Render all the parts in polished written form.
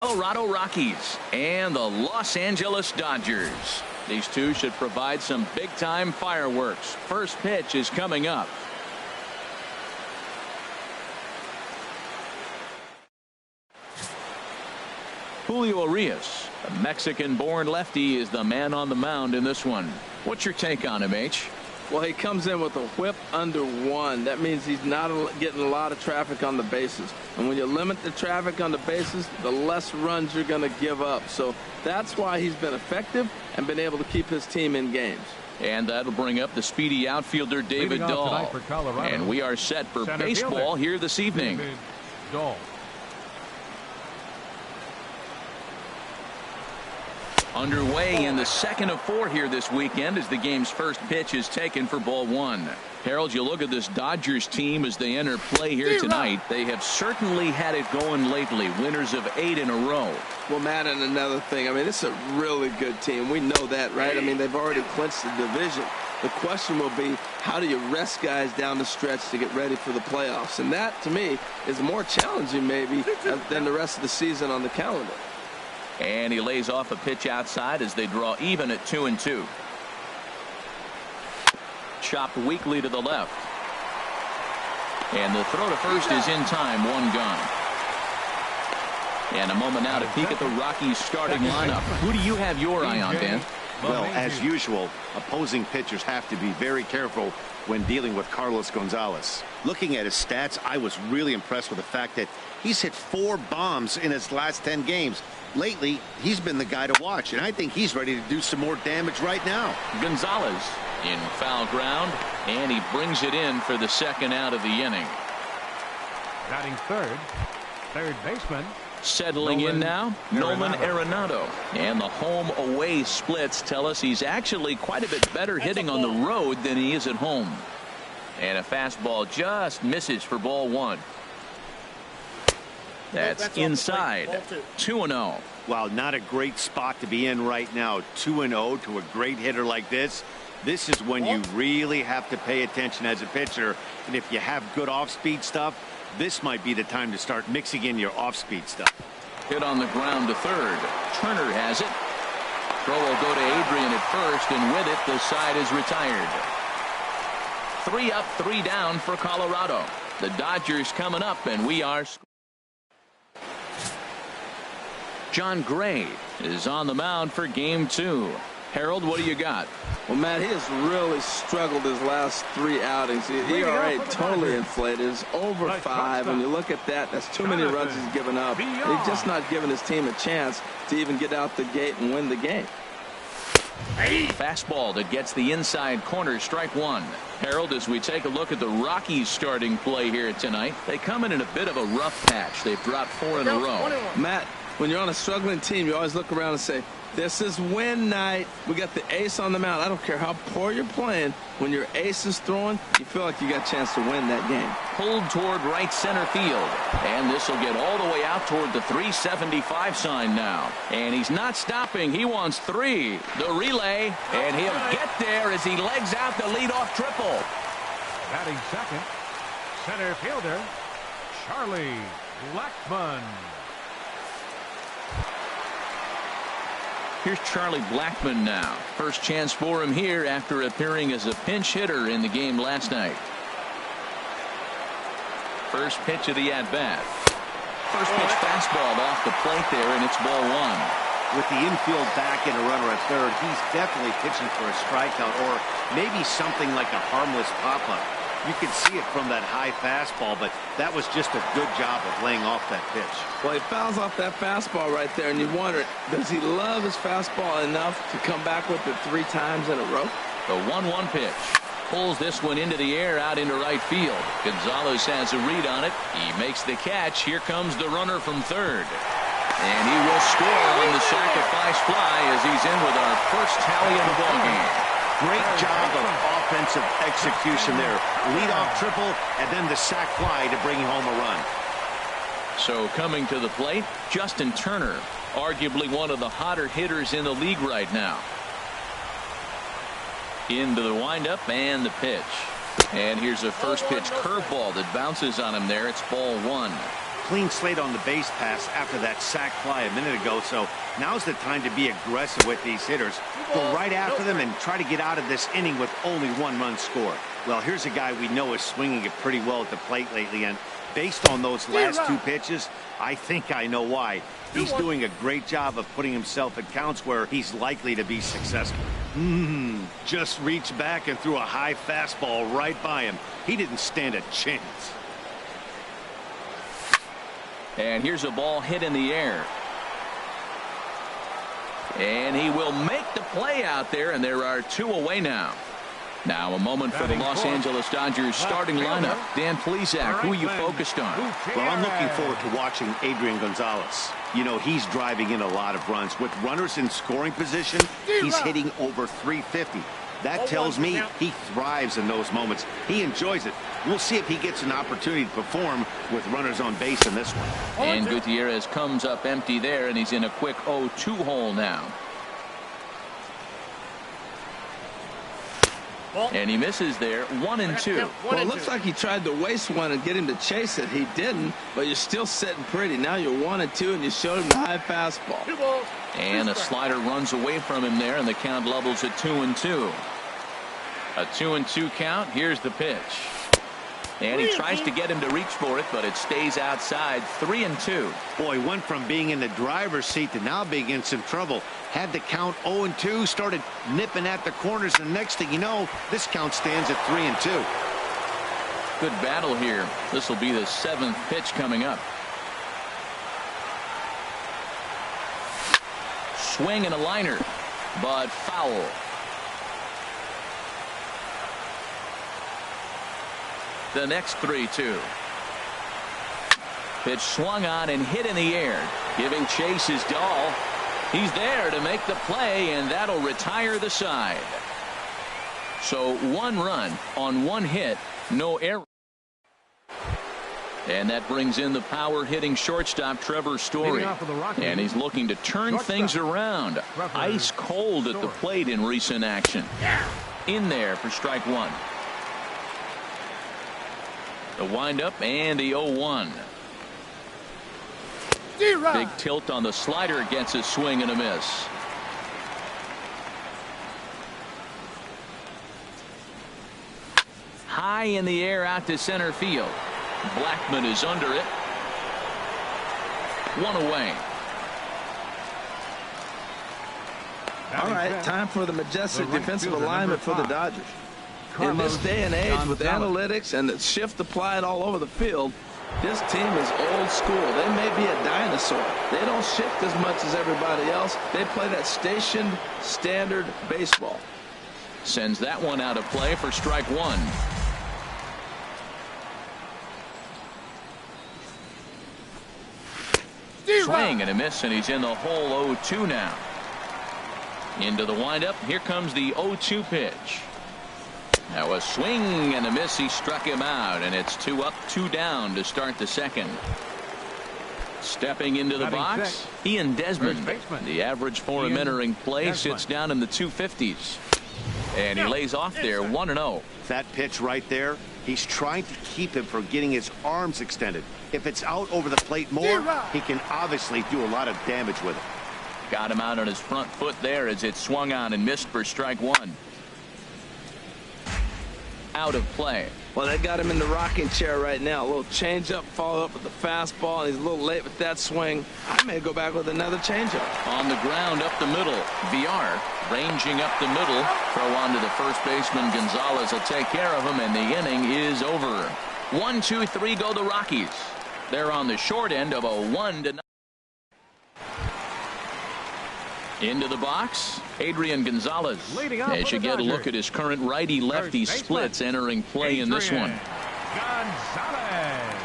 Colorado Rockies and the Los Angeles Dodgers. These two should provide some big-time fireworks. First pitch is coming up. Julio Urias, a Mexican-born lefty, is the man on the mound in this one. What's your take on him, H? Well, he comes in with a whip under 1. That means he's not getting a lot of traffic on the bases. And when you limit the traffic on the bases, the less runs you're going to give up. So that's why he's been effective and been able to keep his team in games. And that'll bring up the speedy outfielder David Dahl. And we are set for baseball here this evening. Dahl. Underway in the second of 4 here this weekend as the game's first pitch is taken for ball 1. Harold, you look at this Dodgers team as they enter play here tonight. They have certainly had it going lately. Winners of 8 in a row. Well, Matt, and another thing, I mean, this is a really good team. We know that, right? I mean, they've already clinched the division. The question will be, how do you rest guys down the stretch to get ready for the playoffs? And that, to me, is more challenging maybe than the rest of the season on the calendar. And he lays off a pitch outside as they draw even at 2-2. Chopped weakly to the left. And the throw to first is in time. 1 gone. And a moment now to peek at the Rockies starting lineup. Who do you have your eye on, Dan? Well, as usual, opposing pitchers have to be very careful when dealing with Carlos Gonzalez. Looking at his stats, I was really impressed with the fact that he's hit 4 bombs in his last 10 games. Lately, he's been the guy to watch, and I think he's ready to do some more damage right now. Gonzalez in foul ground, and he brings it in for the second out of the inning. Batting third baseman. Settling in now, Nolan Arenado. And the home-away splits tell us he's actually quite a bit better hitting on the road than he is at home. And a fastball just misses for ball 1. That's inside. 2-0. Wow, not a great spot to be in right now. 2-0 to a great hitter like this. This is when you really have to pay attention as a pitcher. And if you have good off-speed stuff, this might be the time to start mixing in your off-speed stuff. Hit on the ground to third. Turner has it. Throw will go to Adrian at first, and with it, the side is retired. 3 up, 3 down for Colorado. The Dodgers coming up, and we are. John Gray is on the mound for game 2. Harold, what do you got? Well, Matt, he has really struggled his last 3 outings. The ERA totally inflated. It's over 5. When you look at that, that's too many runs he's given up. He's just not giving his team a chance to even get out the gate and win the game. Fastball that gets the inside corner, strike 1. Harold, as we take a look at the Rockies starting play here tonight, they come in a bit of a rough patch. They've dropped 4 in a row. Matt, when you're on a struggling team, you always look around and say, this is win night. We got the ace on the mound. I don't care how poor you're playing. When your ace is throwing, you feel like you got a chance to win that game. Pulled toward right center field. And this will get all the way out toward the 375 sign now. And he's not stopping. He wants 3. The relay. And he'll get there as he legs out the leadoff triple. Batting second, center fielder, Charlie Blackmon. Here's Charlie Blackmon now. First chance for him here after appearing as a pinch hitter in the game last night. First pitch of the at-bat. First pitch fastball off the plate there, and it's ball 1. With the infield back and a runner at third, he's definitely pitching for a strikeout or maybe something like a harmless pop-up. You can see it from that high fastball, but that was just a good job of laying off that pitch. Well, he fouls off that fastball right there, and you wonder, does he love his fastball enough to come back with it 3 times in a row? The 1-1 pitch. Pulls this one into the air out into right field. Gonzalez has a read on it. He makes the catch. Here comes the runner from third. And he will score on the sacrifice fly as he's in with our first tally of the ballgame. Great job of offensive execution there. Leadoff triple and then the sac fly to bring home a run. So coming to the plate, Justin Turner, arguably one of the hotter hitters in the league right now. Into the windup and the pitch. And here's a first pitch curveball that bounces on him there. It's ball 1. clean slate on the base pass after that sac fly a minute ago, so now's the time to be aggressive with these hitters. Go right after them and try to get out of this inning with only 1 run scored. Well, here's a guy we know is swinging it pretty well at the plate lately, and based on those last 2 pitches, I think I know why. He's doing a great job of putting himself at counts where he's likely to be successful. Just reached back and threw a high fastball right by him. He didn't stand a chance. And here's a ball hit in the air. And he will make the play out there, and there are 2 away now. Now a moment for the Los Angeles Dodgers starting lineup. Dan Plesac, who are you focused on? Well, I'm looking forward to watching Adrian Gonzalez. You know, he's driving in a lot of runs. With runners in scoring position, he's hitting over 350. That tells me he thrives in those moments. He enjoys it. We'll see if he gets an opportunity to perform with runners on base in this one. And Gutierrez comes up empty there, and he's in a quick 0-2 hole now. And he misses there, 1-2. Well, it looks like he tried to waste one and get him to chase it. He didn't, but you're still sitting pretty. Now you're 1-2, and you showed him the high fastball. And a slider runs away from him there, and the count levels at 2-2. A 2-2 count. Here's the pitch. And he tries to get him to reach for it, but it stays outside. 3-2. Boy, went from being in the driver's seat to now being in some trouble. Had the count 0-2, started nipping at the corners, and next thing you know, this count stands at 3-2. Good battle here. This will be the 7th pitch coming up. Swing and a liner, but foul. The next 3-2. Pitch swung on and hit in the air. Giving chase is Dahl. He's there to make the play, and that'll retire the side. So 1 run on 1 hit, no error. And that brings in the power hitting shortstop Trevor Story. And he's looking to turn things around. Ice cold at the plate in recent action. In there for strike 1. The windup and the 0-1. Big tilt on the slider, gets a swing and a miss. High in the air out to center field. Blackman is under it. 1 away. All right, time for the majestic defensive alignment for the Dodgers. In this day and age with analytics and the shift applied all over the field, this team is old school. They may be a dinosaur. They don't shift as much as everybody else. They play that stationed standard baseball. Sends that one out of play for strike 1. Swing and a miss, and he's in the hole. 0-2 now. Into the windup. Here comes the 0-2 pitch. Now a swing and a miss. He struck him out, and it's 2 up, 2 down to start the 2nd. Stepping into the box, Ian Desmond. The average for him entering play sits down in the 250s. And he lays off there, 1-0. That pitch right there, he's trying to keep him from getting his arms extended. If it's out over the plate more, he can obviously do a lot of damage with it. Got him out on his front foot there as it swung on and missed for strike 1. Out of play. Well, they got him in the rocking chair right now. A little changeup, follow up with the fastball, and he's a little late with that swing. I may go back with another changeup. On the ground up the middle. VR ranging up the middle. Throw on to the first baseman. Gonzalez will take care of him, and the inning is over. 1, 2, 3 go the Rockies. They're on the short end of a 1-0. Into the box, Adrian Gonzalez. As you get a look at his current righty-lefty splits entering play in this one. Gonzalez.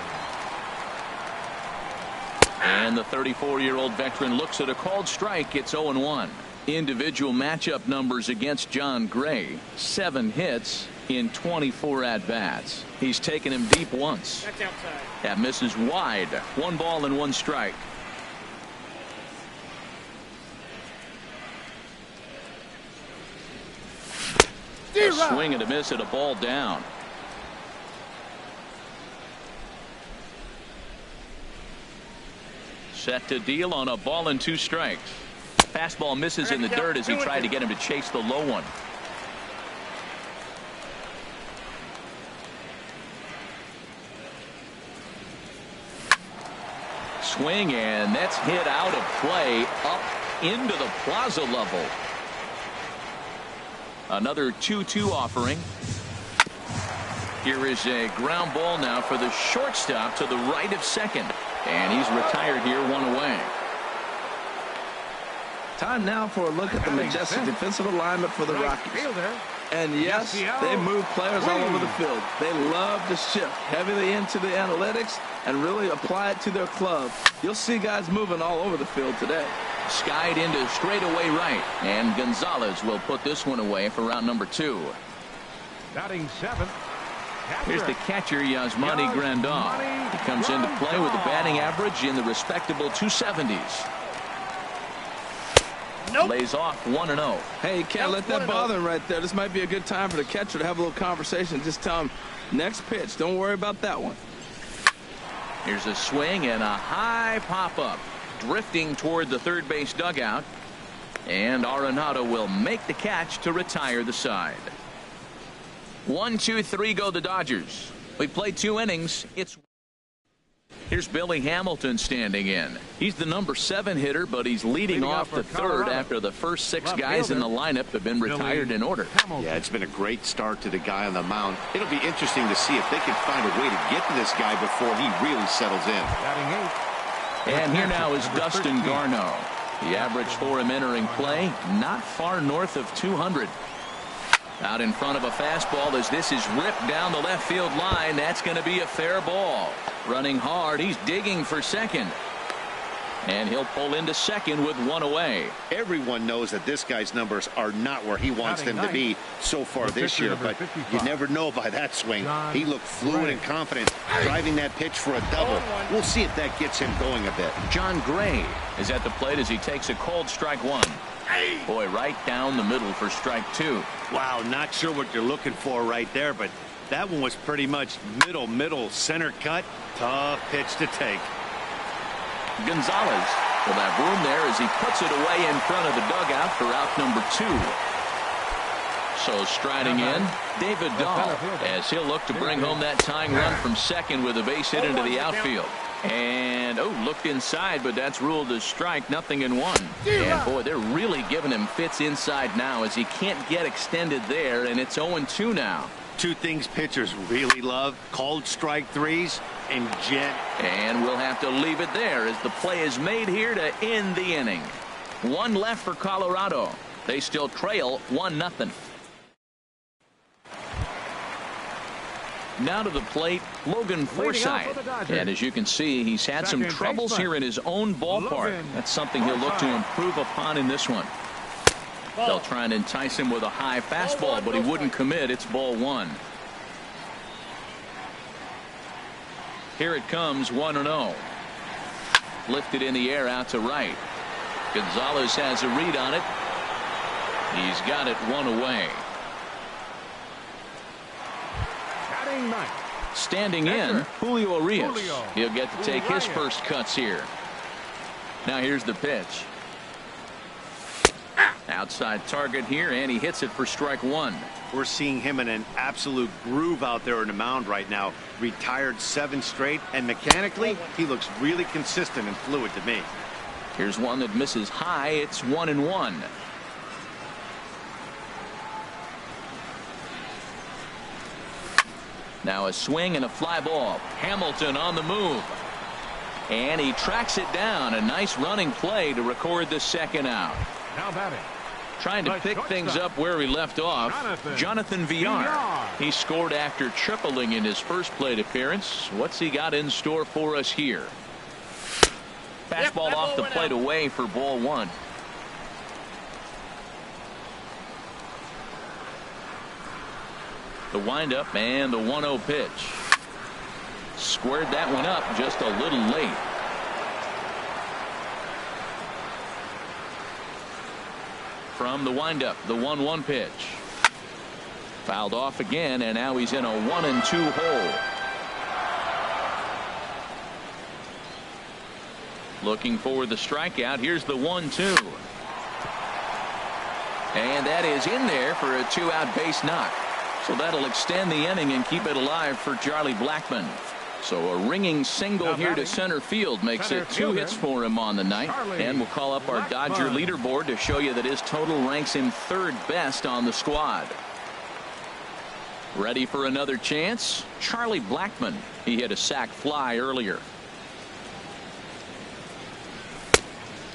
And the 34-year-old veteran looks at a called strike. It's 0-1. Individual matchup numbers against John Gray. 7 hits in 24 at-bats. He's taken him deep once. That's outside. That misses wide. 1 ball and 1 strike. A swing and a miss at a ball down. Set to deal on a ball and 2 strikes. Fastball misses in the dirt as he tried to get him to chase the low one. Swing, and that's hit out of play up into the plaza level. Another 2-2 offering. Here is a ground ball now for the shortstop to the right of second. And he's retired here, 1 away. Time now for a look at the majestic defensive alignment for the Rockies. And yes, they move players all over the field. They love to shift heavily into the analytics and really apply it to their club. You'll see guys moving all over the field today. Skied into straightaway right. And Gonzalez will put this one away for round number 2. Batting 7th. Here's the catcher, Yasmani Grandal. He comes into play with a batting average in the respectable 270s. Lays off 1-0. Hey, you can't let that bother him right there. This might be a good time for the catcher to have a little conversation. Just tell him, next pitch. Don't worry about that one. Here's a swing and a high pop-up. Drifting toward the third base dugout. And Arenado will make the catch to retire the side. 1, 2, 3 go the Dodgers. We played 2 innings. Here's Billy Hamilton standing in. He's the number 7 hitter, but he's leading off the third after the first 6 guys in the lineup have been retired in order. Yeah, it's been a great start to the guy on the mound. It'll be interesting to see if they can find a way to get to this guy before he really settles in. And here now is Dustin Garneau. The average for him entering play, not far north of 200. Out in front of a fastball as this is ripped down the left field line. That's going to be a fair ball. Running hard. He's digging for second. And he'll pull into second with 1 away. Everyone knows that this guy's numbers are not where he wants them to be so far this year, but you never know by that swing. He looked fluid and confident, driving that pitch for a double. We'll see if that gets him going a bit. John Gray is at the plate as he takes a cold strike 1. Boy, right down the middle for strike 2. Wow, not sure what you're looking for right there, but that one was pretty much middle, center cut. Tough pitch to take. Gonzalez will have room there as he puts it away in front of the dugout for out number 2. So striding in, David Dahl, as he'll look to bring home that tying run from second with a base hit into the outfield. And, looked inside, but that's ruled as strike, 0-1. And, boy, they're really giving him fits inside now as he can't get extended there, and it's 0-2 now. 2 things pitchers really love, called strike 3s and jet. And we'll have to leave it there as the play is made here to end the inning. 1 left for Colorado. They still trail 1-0. Now to the plate, Logan Forsythe. And as you can see, he's had some troubles here in his own ballpark. That's something he'll look to improve upon in this one. They'll try and entice him with a high fastball, but he wouldn't commit. It's ball 1. Here it comes, 1-0. Lifted in the air out to right. Gonzalez has a read on it. He's got it 1 away. Standing in, Julio Urias. He'll get to take his first cuts here. Now here's the pitch. Outside target here, and he hits it for strike 1. We're seeing him in an absolute groove out there in the mound right now. Retired 7 straight, and mechanically, he looks really consistent and fluid to me. Here's one that misses high. It's 1-1. Now a swing and a fly ball. Hamilton on the move. And he tracks it down. A nice running play to record the second out. Now batting. Trying to pick things up where he left off. Jonathan Villar. He scored after tripling in his first plate appearance. What's he got in store for us here? Fastball off the plate away for ball 1. The windup and the 1-0 pitch. Squared that one up just a little late. From the windup, the 1-1 pitch. Fouled off again, and now he's in a 1-2 hole. Looking for the strikeout. Here's the 1-2. And that is in there for a 2-out base knock. So that'll extend the inning and keep it alive for Charlie Blackmon. So a ringing single here to center field makes it 2 hits for him on the night. And we'll call up our Dodger leaderboard to show you that his total ranks him 3rd best on the squad. Ready for another chance? Charlie Blackmon. He hit a sac fly earlier.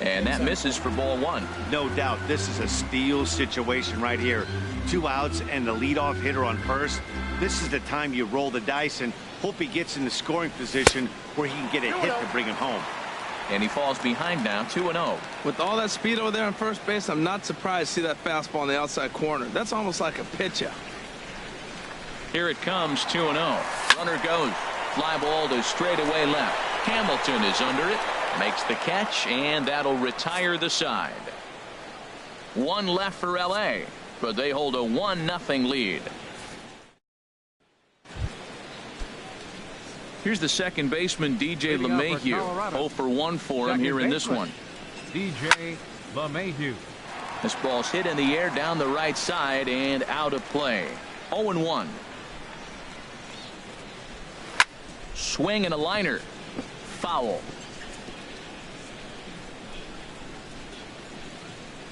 And that misses for ball 1. No doubt this is a steal situation right here. 2 outs and the leadoff hitter on first. This is the time you roll the dice and hope he gets in the scoring position where he can get a hit to bring him home. And he falls behind now, 2-0. With all that speed over there on first base, I'm not surprised to see that fastball on the outside corner. That's almost like a pitch out. Here it comes, 2-0. Runner goes. Fly ball to straightaway left. Hamilton is under it. Makes the catch, and that'll retire the side. 1 left for L.A., but they hold a 1-0 lead. Here's the second baseman, DJ LeMahieu. 0 for 1 for him here in this one. DJ LeMahieu. This ball's hit in the air down the right side and out of play. 0-1. Swing and a liner. Foul.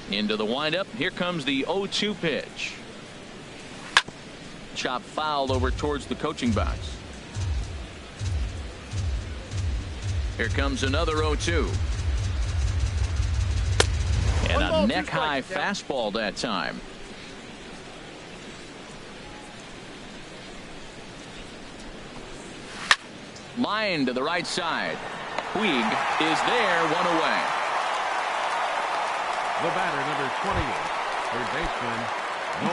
Into the windup. Here comes the 0-2 pitch. Chop foul over towards the coaching box. Here comes another 0-2. And a neck-high fastball that time. Line to the right side. Puig is there, 1 away. The batter, number 28, third baseman.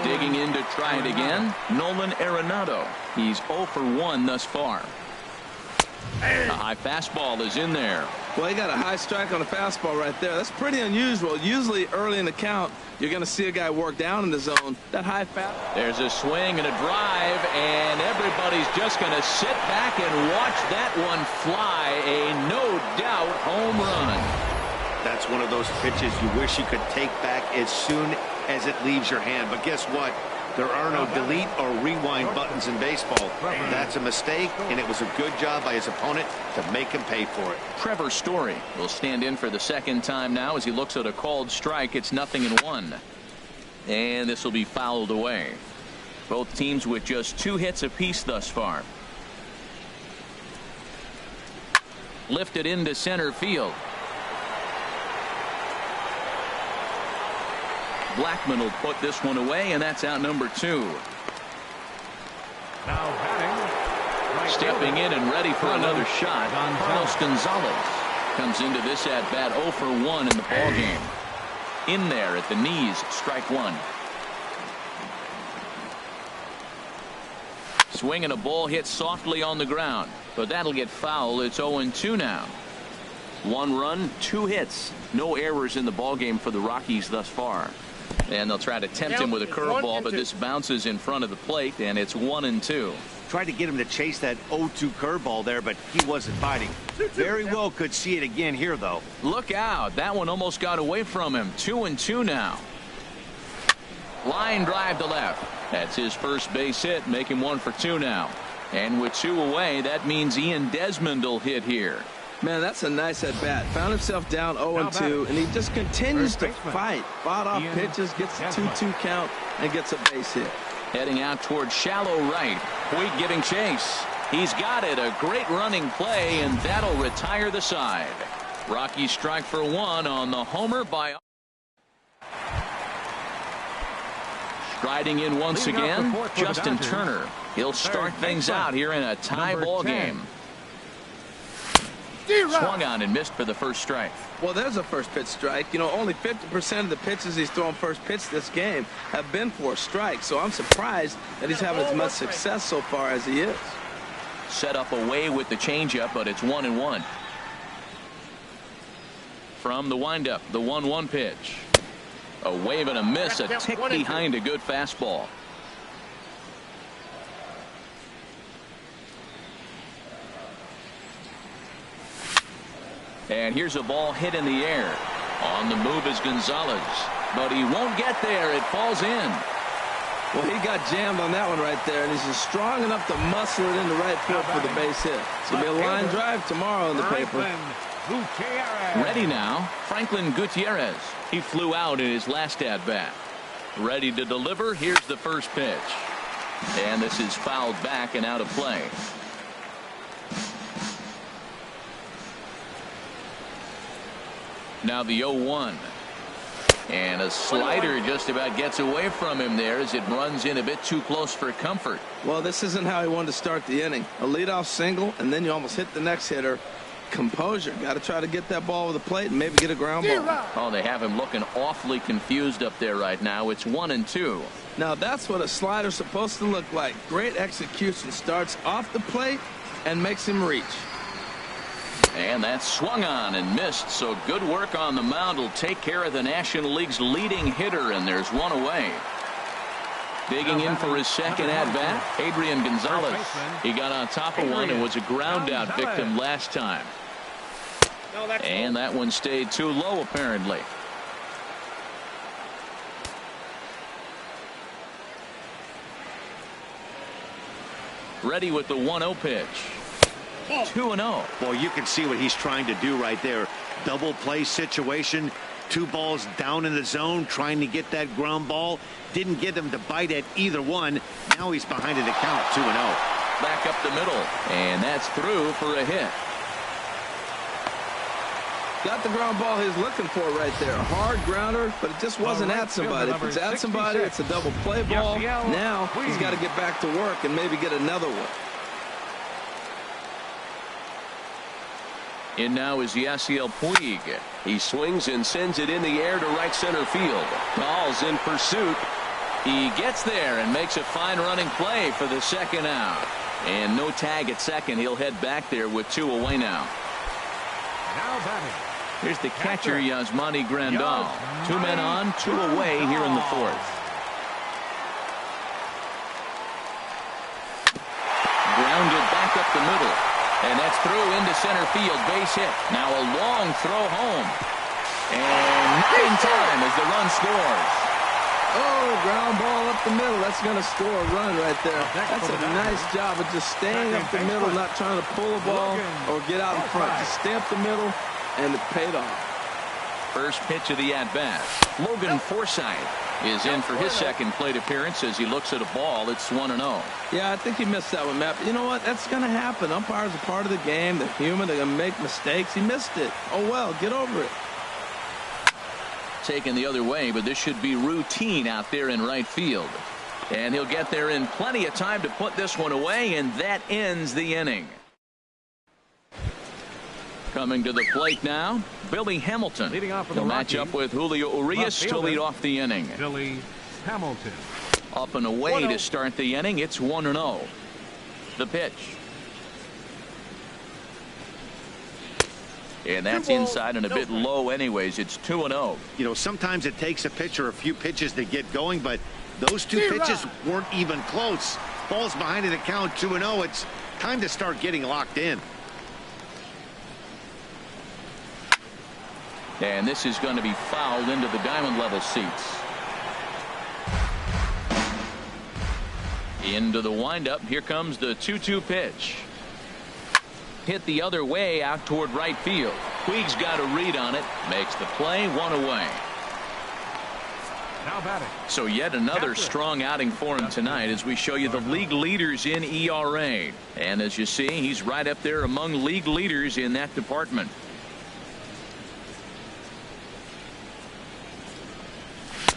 Digging in to try it again, Nolan Arenado. He's 0 for 1 thus far. A high fastball is in there. Well, he got a high strike on a fastball right there. That's pretty unusual. Usually early in the count, you're going to see a guy work down in the zone. That high fastball. There's a swing and a drive, and everybody's just going to sit back and watch that one fly. A no-doubt home run. That's one of those pitches you wish you could take back as soon as it leaves your hand. But guess what? There are no delete or rewind buttons in baseball. That's a mistake, and it was a good job by his opponent to make him pay for it. Trevor Story will stand in for the second time now as he looks at a called strike. It's 0-1. And this will be fouled away. Both teams with just 2 hits apiece thus far. Lifted into center field. Blackmon will put this one away, and that's out number 2. Now batting. Stepping in and ready for another shot, Carlos Gonzalez comes into this at bat 0 for 1 in the ball game. In there at the knees, strike 1. Swing and a ball hit softly on the ground, but that'll get foul. It's 0-2 now. 1 run, 2 hits, no errors in the ball game for the Rockies thus far. And they'll try to tempt him with a curveball, but this bounces in front of the plate, and it's 1-2. Tried to get him to chase that 0-2 curveball there, but he wasn't biting. Very well could see it again here, though. Look out. That one almost got away from him. 2-2 now. Line drive to left. That's his first base hit, make him 1 for 2 now. And with 2 away, that means Ian Desmond will hit here. Man, that's a nice at-bat. Found himself down 0-2, and he just continues to fight. Fought off pitches, gets the 2-2 count, and gets a base hit. Heading out towards shallow right. Puig giving chase. He's got it. A great running play, and that'll retire the side. Rockies strike for 1 on the homer by... Striding in once again, Justin Turner. He'll start things out here in a tie ball game. Swung on and missed for the first strike. Well, there's a first pitch strike. You know, only 50% of the pitches he's thrown first pitch this game have been for a strike. So I'm surprised that he's having as much success so far as he is. Set up away with the changeup, but it's 1-1. From the windup, the 1-1 pitch. A wave and a miss, a tick behind a good fastball. And here's a ball hit in the air. On the move is Gonzalez, but he won't get there. It falls in. Well, he got jammed on that one right there, and he's just strong enough to muscle it into right field for the base hit. It's going to be a line drive tomorrow in the paper. Ready now, Franklin Gutierrez. He flew out in his last at-bat. Ready to deliver. Here's the first pitch. And this is fouled back and out of play. Now the 0-1. And a slider just about gets away from him there as it runs in a bit too close for comfort. Well, this isn't how he wanted to start the inning. A leadoff single, and then you almost hit the next hitter. Composure. Got to try to get that ball over the plate and maybe get a ground ball. Oh, they have him looking awfully confused up there right now. It's 1-2. Now that's what a slider's supposed to look like. Great execution. Starts off the plate and makes him reach. And that's swung on and missed, so good work on the mound will take care of the National League's leading hitter, and there's one away. Digging in for his second at-bat, Adrian Gonzalez. He got on top of one and was a ground-out victim last time. And that one stayed too low, apparently. Ready with the 1-0 pitch. 2-0. Well, you can see what he's trying to do right there. Double play situation. 2 balls down in the zone, trying to get that ground ball. Didn't get him to bite at either one. Now he's behind in the count, 2-0. Back up the middle, and that's through for a hit. Got the ground ball he's looking for right there. A hard grounder, but it just wasn't at somebody. If it's at somebody, it's a double play ball. Now he's got to get back to work and maybe get another one. In now is Yasiel Puig. He swings and sends it in the air to right center field. Ball's in pursuit. He gets there and makes a fine running play for the second out. And no tag at second. He'll head back there with 2 away now. Now batting. Here's the catcher, Yasmani Grandal. 2 men on, 2 away here in the 4th. Grounded back up the middle. And that's through into center field. Base hit. Now a long throw home. And not in time as the run scores. Oh, ground ball up the middle. That's going to score a run right there. That's a nice job of just staying up the middle, not trying to pull a ball or get out in front. Just stay up the middle, and it paid off. First pitch of the at-bat. Logan Forsythe is in for his second plate appearance as he looks at a ball. It's 1-0. Yeah, I think he missed that one, Matt. But you know what? That's going to happen. Umpires are part of the game. They're human. They're going to make mistakes. He missed it. Oh, well, get over it. Taken the other way, but this should be routine out there in right field. And he'll get there in plenty of time to put this one away, and that ends the inning. Coming to the plate now, Billy Hamilton. Leading off for He'll the match up with Julio Urias to lead off the inning. Billy Hamilton. Up and away to start the inning. It's 1-0. The pitch. And that's inside and a bit low anyways. It's 2-0. You know, sometimes it takes a pitcher a few pitches to get going, but those 2 pitches weren't even close. Ball's behind in the count, 2-0. It's time to start getting locked in. And this is going to be fouled into the diamond level seats. Into the windup. Here comes the 2-2 pitch. Hit the other way out toward right field. Puig's got a read on it. Makes the play, 1 away. Now batting. So yet another strong outing for him tonight as we show you the league leaders in ERA. And as you see, he's right up there among league leaders in that department.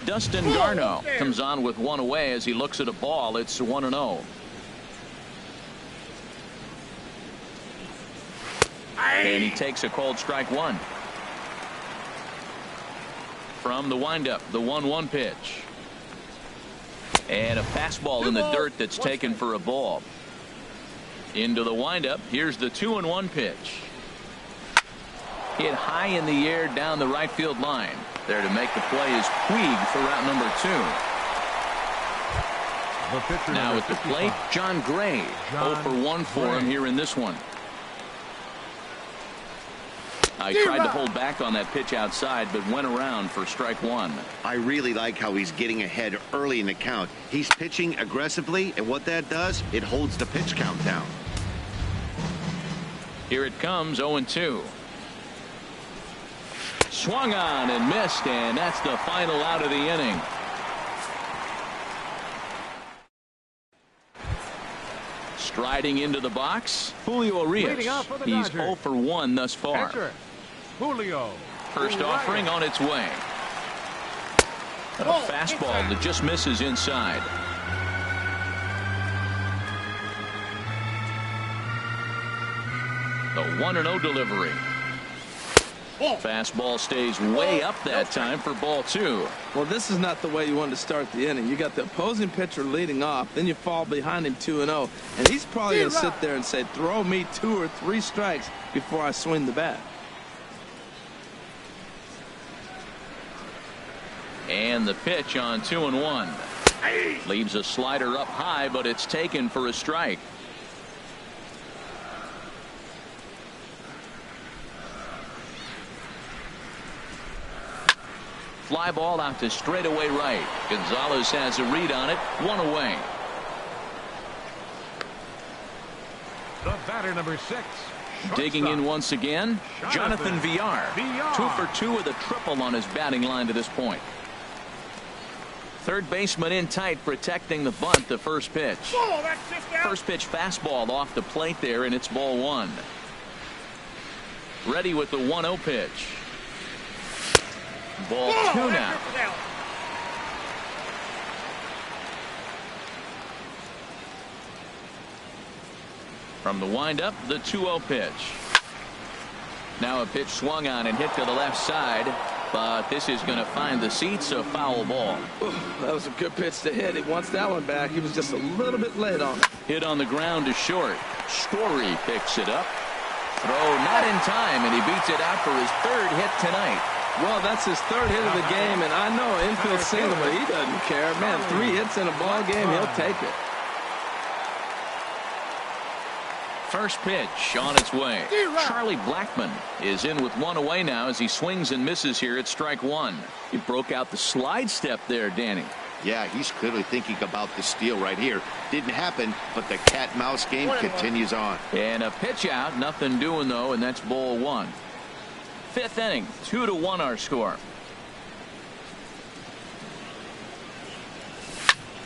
Dustin Garneau comes on with 1 away as he looks at a ball. It's 1-0. And he takes a cold strike 1. From the windup, the 1-1 pitch. And a fastball in the dirt that's taken for a ball. Into the windup. Here's the 2-1 pitch. Hit high in the air down the right field line. There to make the play is Puig for route number 2. Now at the plate, John Gray. 0 for 1 for him here in this one. I tried to hold back on that pitch outside, but went around for strike one. I really like how he's getting ahead early in the count. He's pitching aggressively, and what that does, it holds the pitch count down. Here it comes, 0-2. Swung on and missed, and that's the final out of the inning. Striding into the box, Julio Urias. He's 0 for 1 thus far. Pitcher, Julio. First offering on its way. A fastball that just misses inside. The 1-0 delivery. Fastball stays way up that time for ball 2. Well, this is not the way you want to start the inning. You got the opposing pitcher leading off, then you fall behind him 2-0, and he's probably going to sit there and say, throw me 2 or 3 strikes before I swing the bat. And the pitch on 2-1. Leaves a slider up high, but it's taken for a strike. Fly ball out to straightaway right. Gonzalez has a read on it. 1 away. The batter, number 6. Digging in once again, Jonathan Villar. 2 for 2 with a triple on his batting line to this point. Third baseman in tight, protecting the bunt. The first pitch. First pitch fastball off the plate there, and it's ball 1. Ready with the 1-0 pitch. Ball 2 now. From the windup, the 2-0 pitch. Now a pitch swung on and hit to the left side, but this is going to find the seats, a foul ball. That was a good pitch to hit. He wants that one back. He was just a little bit late on it. Hit on the ground to short. Story picks it up. Throw not in time, and he beats it out for his 3rd hit tonight. Well, that's his 3rd hit of the game, and I know infield single, but he doesn't care. Man, 3 hits in a ball game, he'll take it. First pitch on its way. Charlie Blackmon is in with 1 away now as he swings and misses here at strike 1. He broke out the slide step there, Danny. Yeah, he's clearly thinking about the steal right here. Didn't happen, but the cat-mouse game continues on. And a pitch out, nothing doing though, and that's ball 1. 5th inning, 2-1 our score.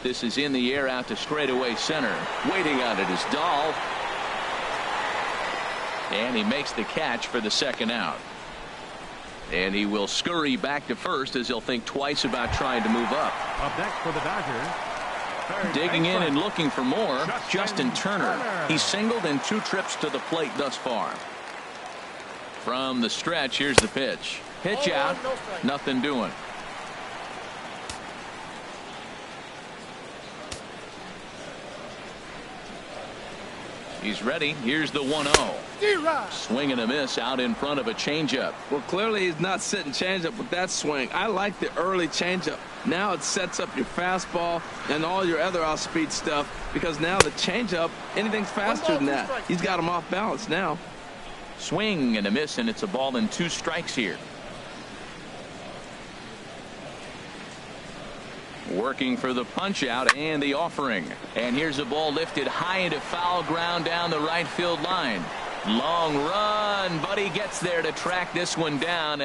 This is in the air out to straightaway center. Waiting on it is Dahl. And he makes the catch for the 2nd out. And he will scurry back to first as he'll think twice about trying to move up. Up next for the Dodgers. Digging in and looking for more, Justin Turner. He's singled in 2 trips to the plate thus far. From the stretch, here's the pitch. Pitch out, nothing doing. He's ready. Here's the 1-0. Swing and a miss out in front of a changeup. Well, clearly he's not sitting changeup with that swing. I like the early changeup. Now it sets up your fastball and all your other off-speed stuff, because now the changeup, anything's faster than that. He's got him off balance now. Swing and a miss, and it's a ball and 2 strikes here. Working for the punch out and the offering. And here's a ball lifted high into foul ground down the right field line. Long run, but he gets there to track this one down.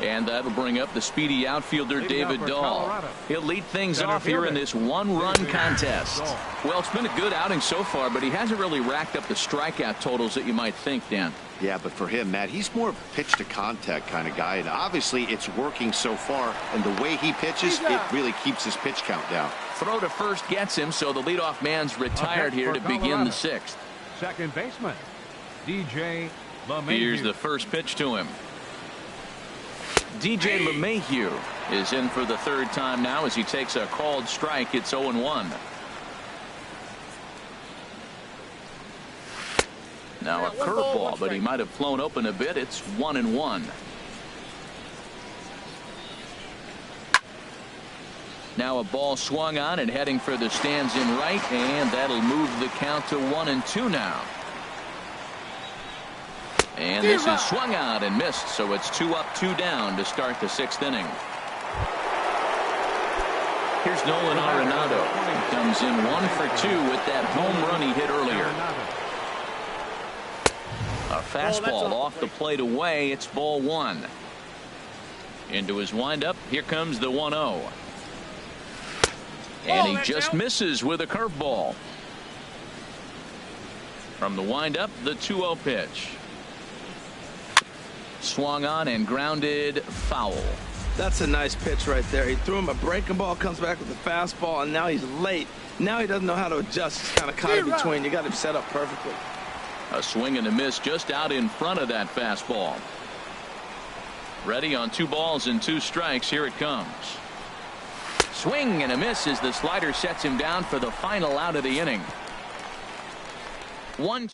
And that'll bring up the speedy outfielder David Dahl. He'll lead things off here in this 1-run contest. Well, it's been a good outing so far, but he hasn't really racked up the strikeout totals that you might think, Dan. Yeah, but for him, Matt, he's more of a pitch to contact kind of guy, and obviously it's working so far, and the way he pitches, it really keeps his pitch count down. Throw to first gets him, so the leadoff man's retired here to begin the 6th. Second baseman, DJ LeMahieu. Here's the first pitch to him. DJ LeMahieu is in for the 3rd time now as he takes a called strike. It's 0-1. Now a curveball, but he might have flown open a bit. It's 1-1. Now a ball swung on and heading for the stands in right, and that'll move the count to 1-2 now. And this is swung out and missed, so it's 2 up, 2 down to start the 6th inning. Here's Nolan Arenado. He comes in 1 for 2 with that home run he hit earlier. A fastball off the plate away. It's ball 1. Into his windup. Here comes the 1-0. And he just misses with a curveball. From the windup, the 2-0 pitch. Swung on and grounded foul. That's a nice pitch right there. He threw him a breaking ball, comes back with a fastball, and now he's late. Now he doesn't know how to adjust. He's kind of caught in between. You got him set up perfectly. A swing and a miss just out in front of that fastball. Ready on 2 balls and 2 strikes. Here it comes. Swing and a miss as the slider sets him down for the final out of the inning. 1.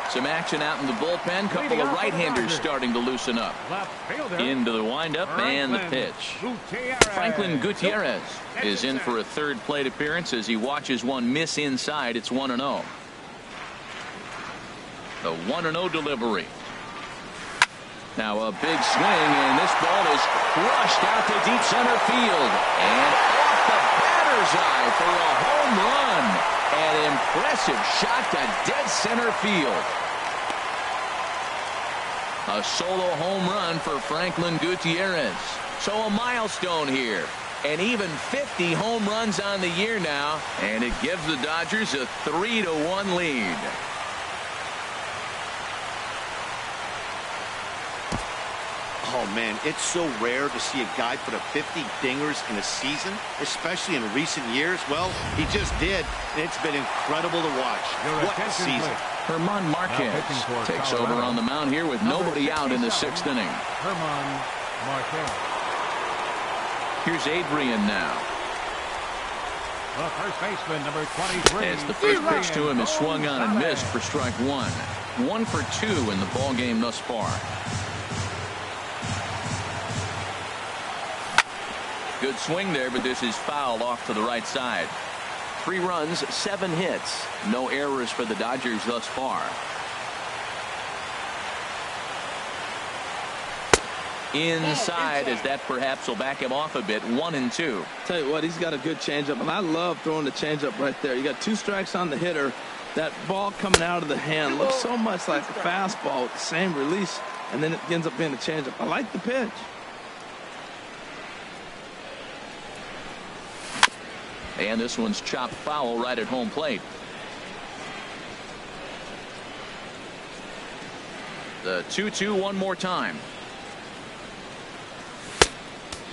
Some action out in the bullpen. Couple of right-handers starting to loosen up. Into the windup and the pitch. Franklin Gutierrez is in for a 3rd plate appearance as he watches one miss inside. It's 1-0. The 1-0 delivery. Now a big swing, and this ball is crushed out to deep center field. And off the batter's eye for a home run. An impressive shot to dead center field. A solo home run for Franklin Gutierrez. So a milestone here. And even 50 home runs on the year now. And it gives the Dodgers a 3-1 lead. Oh, man, it's so rare to see a guy put up 50 dingers in a season, especially in recent years. Well, he just did, and it's been incredible to watch. What a season. Herman Marquez takes over on the mound here with nobody out in the 6th inning. Herman Marquez. Here's Adrian now. The first baseman, number 23. As the first pitch to him is swung on and missed for strike 1. 1 for 2 in the ball game thus far. Good swing there, but this is fouled off to the right side. 3 runs, 7 hits. No errors for the Dodgers thus far. Inside, as that perhaps will back him off a bit. 1-2. Tell you what, he's got a good changeup, and I love throwing the changeup right there. You got 2 strikes on the hitter. That ball coming out of the hand looks so much like a fastball with the same release, and then it ends up being a changeup. I like the pitch. And this one's chopped foul right at home plate. The 2-2 one more time.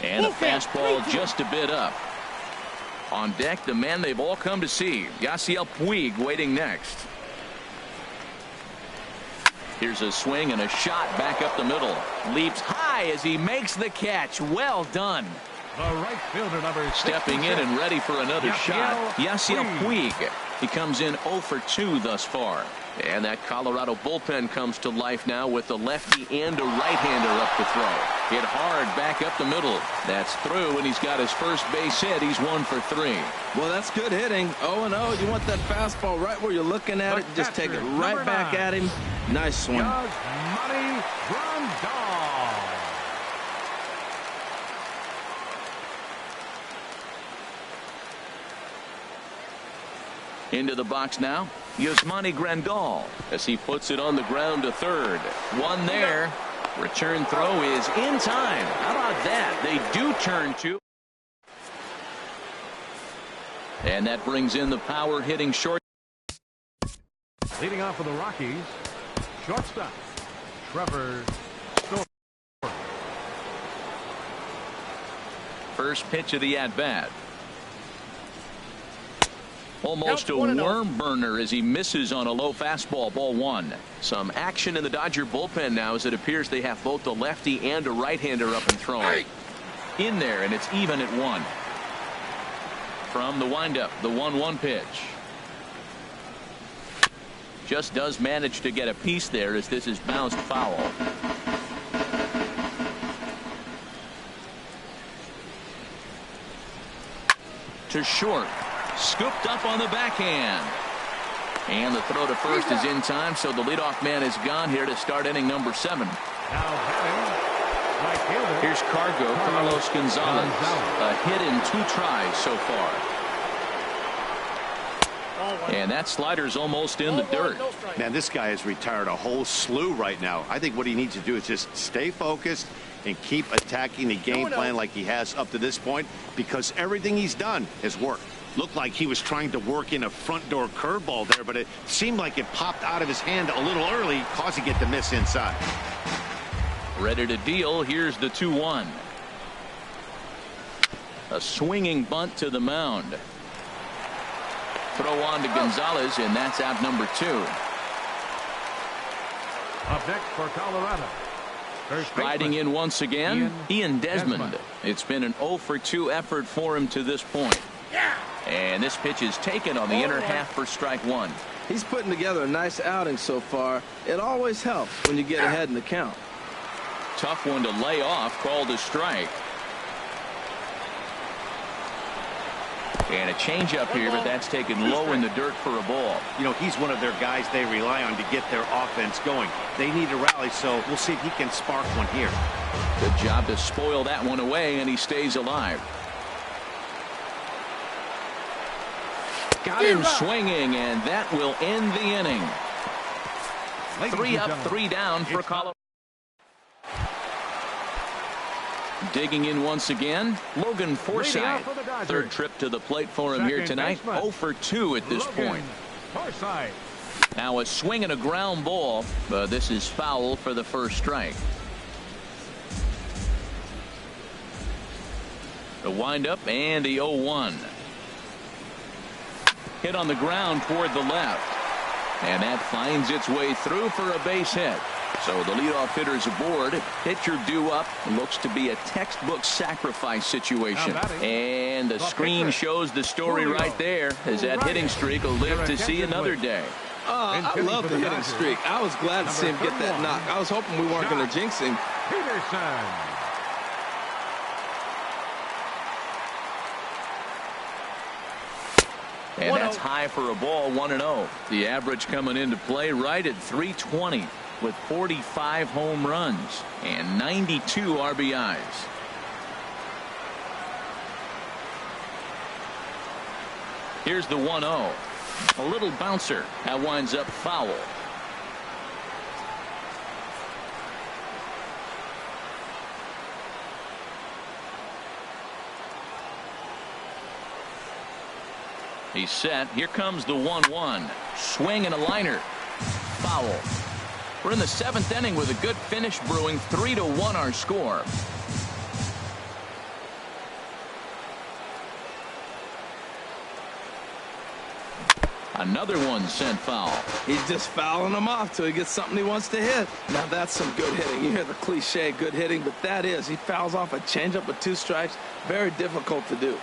And a fastball just a bit up. On deck, the man they've all come to see, Yasiel Puig, waiting next. Here's a swing and a shot back up the middle. Leaps high as he makes the catch. Well done. The right fielder, number stepping in and ready for another shot. Yasiel Puig. He comes in 0 for 2 thus far. And that Colorado bullpen comes to life now with a lefty and a right-hander up to throw. Hit hard back up the middle. That's through, and he's got his first base hit. He's 1 for 3. Well, that's good hitting. 0-0. You want that fastball right where you're looking at it. Just take it right back at him. Nice swing. Money Grandal. Into the box now, Yasmani Grandal as he puts it on the ground to third. One there. Return throw is in time. How about that? They do turn 2. And that brings in the power hitting short. Leading off for the Rockies, shortstop Trevor Story. First pitch of the at-bat. Almost a worm burner as he misses on a low fastball. Ball 1. Some action in the Dodger bullpen now as it appears they have both the lefty and a right-hander up and throwing. In there, and it's even at 1. From the windup, the 1-1 pitch. Just does manage to get a piece there as this is bounced foul. To short. Scooped up on the backhand. And the throw to first is in time, so the leadoff man is gone here to start inning number 7. Here's Carlos Gonzalez. A hit in 2 tries so far. And that slider's almost in the dirt. Man, this guy has retired a whole slew right now. I think what he needs to do is just stay focused and keep attacking the game plan like he has up to this point, because everything he's done has worked. Looked like he was trying to work in a front door curveball there, but it seemed like it popped out of his hand a little early, causing it to miss inside. Ready to deal. Here's the 2-1. A swinging bunt to the mound. Throw on to Gonzalez, and that's out number 2. Up next for Colorado. Riding in once again, Ian Desmond. It's been an 0 for 2 effort for him to this point. And this pitch is taken on the inner half for strike 1. He's putting together a nice outing so far. It always helps when you get ahead in the count. Tough one to lay off, called a strike. And a changeup here, but that's taken low in the dirt for a ball. You know, he's one of their guys they rely on to get their offense going. They need a rally, so we'll see if he can spark one here. Good job to spoil that one away, and he stays alive. Got him swinging, and that will end the inning. 3 up, 3 down for Colorado. Digging in once again, Logan Forsythe. Third trip to the plate for him here tonight. 0 for 2 at this point. Now a swing and a ground ball, but this is foul for the first strike. The windup and the 0-1. Hit on the ground toward the left. And that finds its way through for a base hit. So the leadoff hitter's aboard. Pitcher due up. Looks to be a textbook sacrifice situation. And the screen shows the story right there, as that hitting streak will live to see another day. I love the hitting streak. I was glad to see him get that knock. I was hoping we weren't going to jinx him. And that's high for a ball, 1-0. The average coming into play right at 320 with 45 home runs and 92 RBIs. Here's the 1-0. A little bouncer. That winds up foul. He's set. Here comes the 1-1. Swing and a liner. Foul. We're in the 7th inning with a good finish brewing. 3-1 our score. Another one sent foul. He's just fouling them off till he gets something he wants to hit. Now that's some good hitting. You hear the cliche good hitting, but that is. He fouls off a changeup with 2 strikes. Very difficult to do.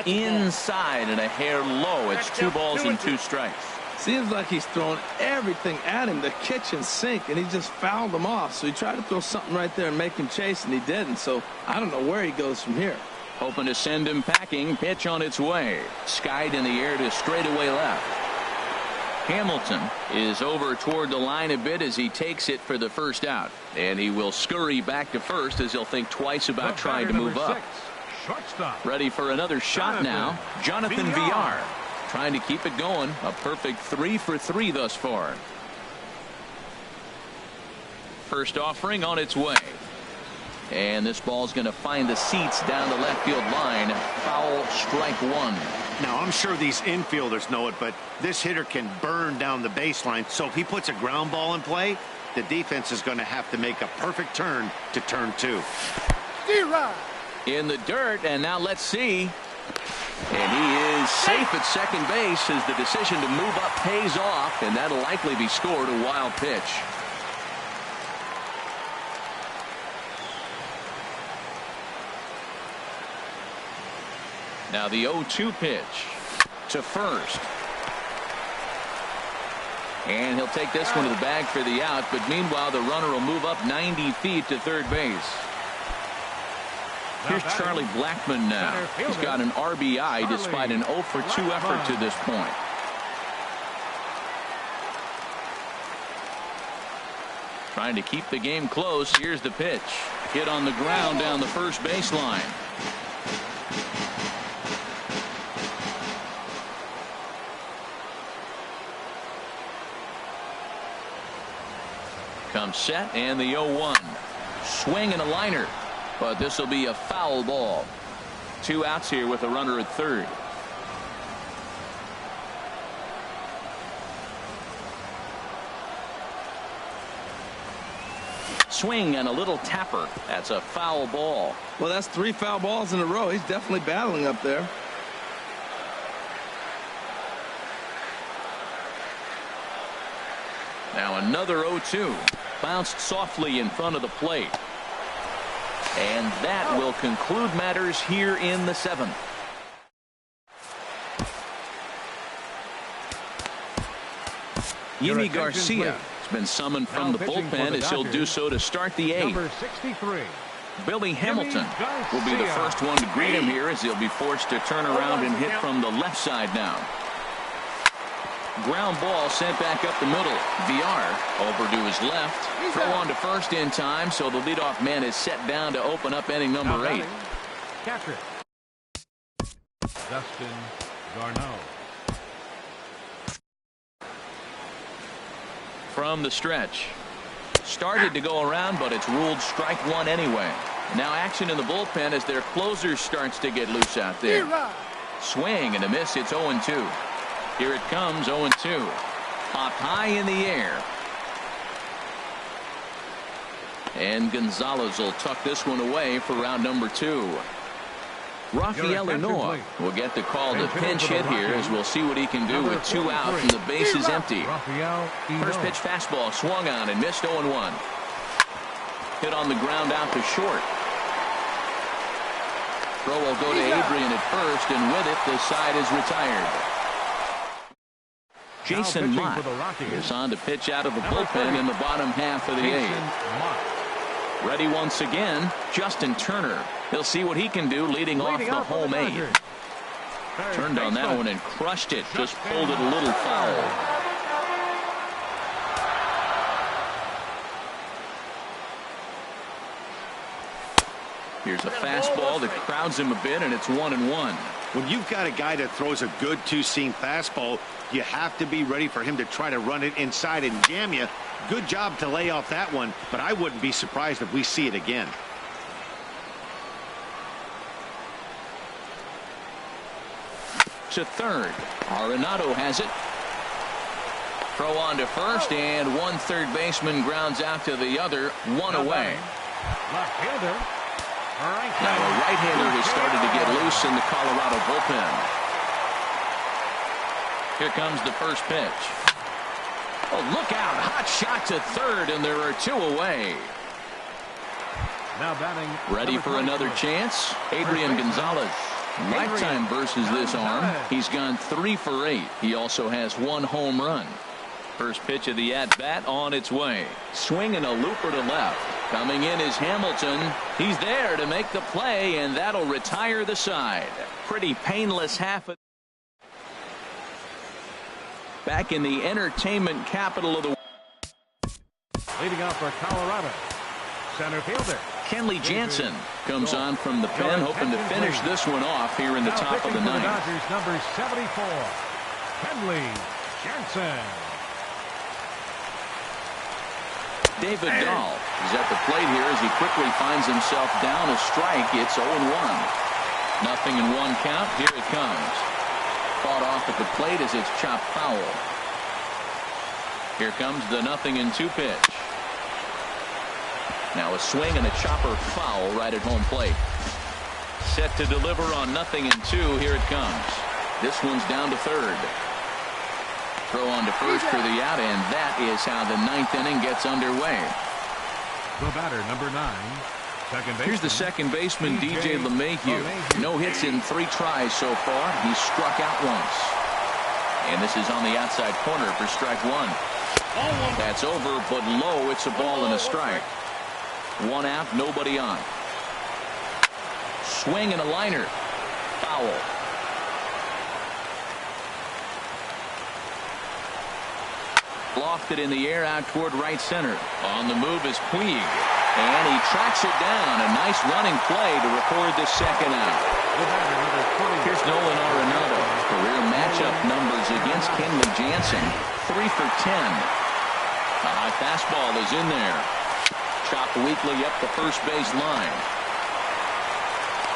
Inside and a hair low. It's 2 balls and 2 strikes. Seems like he's throwing everything at him, the kitchen sink, and he just fouled them off. So he tried to throw something right there and make him chase, and he didn't. So I don't know where he goes from here. Hoping to send him packing. Pitch on its way. Skied in the air to straightaway left. Hamilton is over toward the line a bit as he takes it for the first out. And he will scurry back to first as he'll think twice about trying to move up. Ready for another shot now. Jonathan Villar trying to keep it going. A perfect 3 for 3 thus far. First offering on its way. And this ball's going to find the seats down the left field line. Foul, strike 1. Now, I'm sure these infielders know it, but this hitter can burn down the baseline. So if he puts a ground ball in play, the defense is going to have to make a perfect turn to turn 2. In the dirt, and now let's see. And he is safe at second base as the decision to move up pays off, and that'll likely be scored. A wild pitch. Now the 0-2 pitch to first. And he'll take this one to the bag for the out, but meanwhile the runner will move up 90 feet to third base. Here's Charlie Blackmon now. He's got an RBI despite an 0 for 2 effort to this point. Trying to keep the game close. Here's the pitch. Hit on the ground down the first baseline. Comes set and the 0-1. Swing and a liner. But this will be a foul ball. 2 outs here with a runner at third. Swing and a little tapper. That's a foul ball. Well, that's 3 foul balls in a row. He's definitely battling up there. Now another 0-2. Bounced softly in front of the plate. And that will conclude matters here in the 7th. Yimi Garcia has been summoned from the bullpen as he'll do so to start the 8th. Number 63. Billy Hamilton will be the first one to greet him here as he'll be forced to turn around and hit from the left side now. Ground ball sent back up the middle. VR over to his left. Throw on to first in time, so the leadoff man is set down to open up inning number 8. Catcher Dustin Garneau. From the stretch. Started to go around, but it's ruled strike 1 anyway. Now action in the bullpen as their closer starts to get loose out there. Swing and a miss. It's 0-2. Here it comes, 0-2. Popped high in the air. And Gonzalez will tuck this one away for round number 2. Rafael Lenoir will get the call to pinch hit here as we'll see what he can do with 2 out and the base is empty. First pitch fastball swung on and missed 0-1. Hit on the ground out to short. Throw will go to Adrian at first, and with it the side is retired. Jason Mott is on to pitch out of the bullpen in the bottom half of the 8th. Ready once again, Justin Turner. He'll see what he can do leading off the home 8. Turned on that one and crushed it. Just pulled it a little foul. Here's a fastball that crowds him a bit, and it's 1-1. When you've got a guy that throws a good 2-seam fastball, you have to be ready for him to try to run it inside and jam you. Good job to lay off that one, but I wouldn't be surprised if we see it again. To third. Arenado has it. Throw on to first, and one third baseman grounds out to the other. 1 away. Left fielder. Now a right-hander has started to get loose in the Colorado bullpen. Here comes the first pitch. Oh, look out. Hot shot to third, and there are 2 away. Now batting. Ready for another chance? Adrian Gonzalez. Lifetime versus this arm. He's gone 3 for 8. He also has 1 home run. First pitch of the at-bat on its way. Swinging a looper to left. Coming in is Hamilton. He's there to make the play, and that'll retire the side. Pretty painless half of. Back in the entertainment capital of the. Leading off for Colorado. Center fielder. Kenley Jansen comes on from the pen, hoping to finish this one off here in the top of the 9th. Dodgers, number 74, Kenley Jansen. David Dahl is at the plate here as he quickly finds himself down a strike. It's 0-1. Nothing in 1 count. Here it comes. Fought off at the plate as it's chopped foul. Here comes the 0-2 pitch. Now a swing and a chopper foul right at home plate. Set to deliver on 0-2. Here it comes. This one's down to third. Throw on to first for the out, and that is how the 9th inning gets underway. The batter, number 9, second baseman. Here's the second baseman, DJ LeMahieu. No hits in 3 tries so far. He's struck out once. And this is on the outside corner for strike 1. That's over, but low. It's a ball and a strike. 1 out, nobody on. swing and a liner. Foul. Lofted in the air out toward right center. On the move is Puig. And he tracks it down. A nice running play to record the second out. Here's Nolan Arenado's career matchup numbers against Kenley Jansen. 3 for 10. A high fastball is in there. Chopped weakly up the first base line.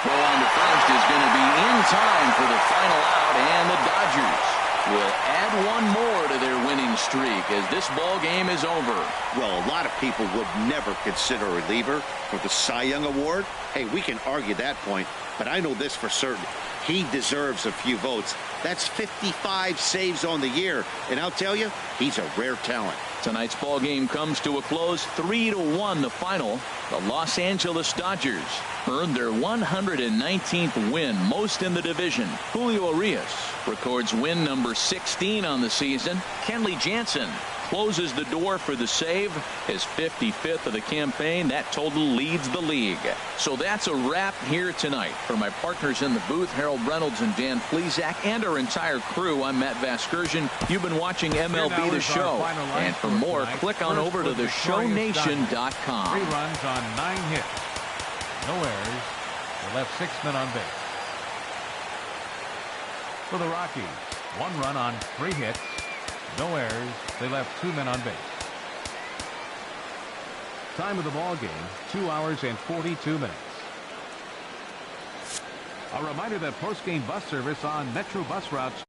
Throw on to first is going to be in time for the final out, and the Dodgers will add one more to their winning streak as this ball game is over. Well, a lot of people would never consider a reliever for the Cy Young Award. Hey, we can argue that point, but I know this for certain. He deserves a few votes. That's 55 saves on the year, and I'll tell you, he's a rare talent. Tonight's ball game comes to a close, 3-1 the final. The Los Angeles Dodgers earned their 119th win, most in the division. Julio Urias records win number 16 on the season. Kenley Jansen closes the door for the save, his 55th of the campaign. That total leads the league. So that's a wrap here tonight. For my partners in the booth, Harold Reynolds and Dan Plesac, and our entire crew, I'm Matt Vasgersian. You've been watching MLB The Show. And for more, click on over to theshownation.com. 3 runs on 9 hits. No errors. They left 6 men on base. For the Rockies, 1 run on 3 hits. No errors. They left 2 men on base. Time of the ball game, 2 hours and 42 minutes. A reminder that post-game bus service on Metro bus routes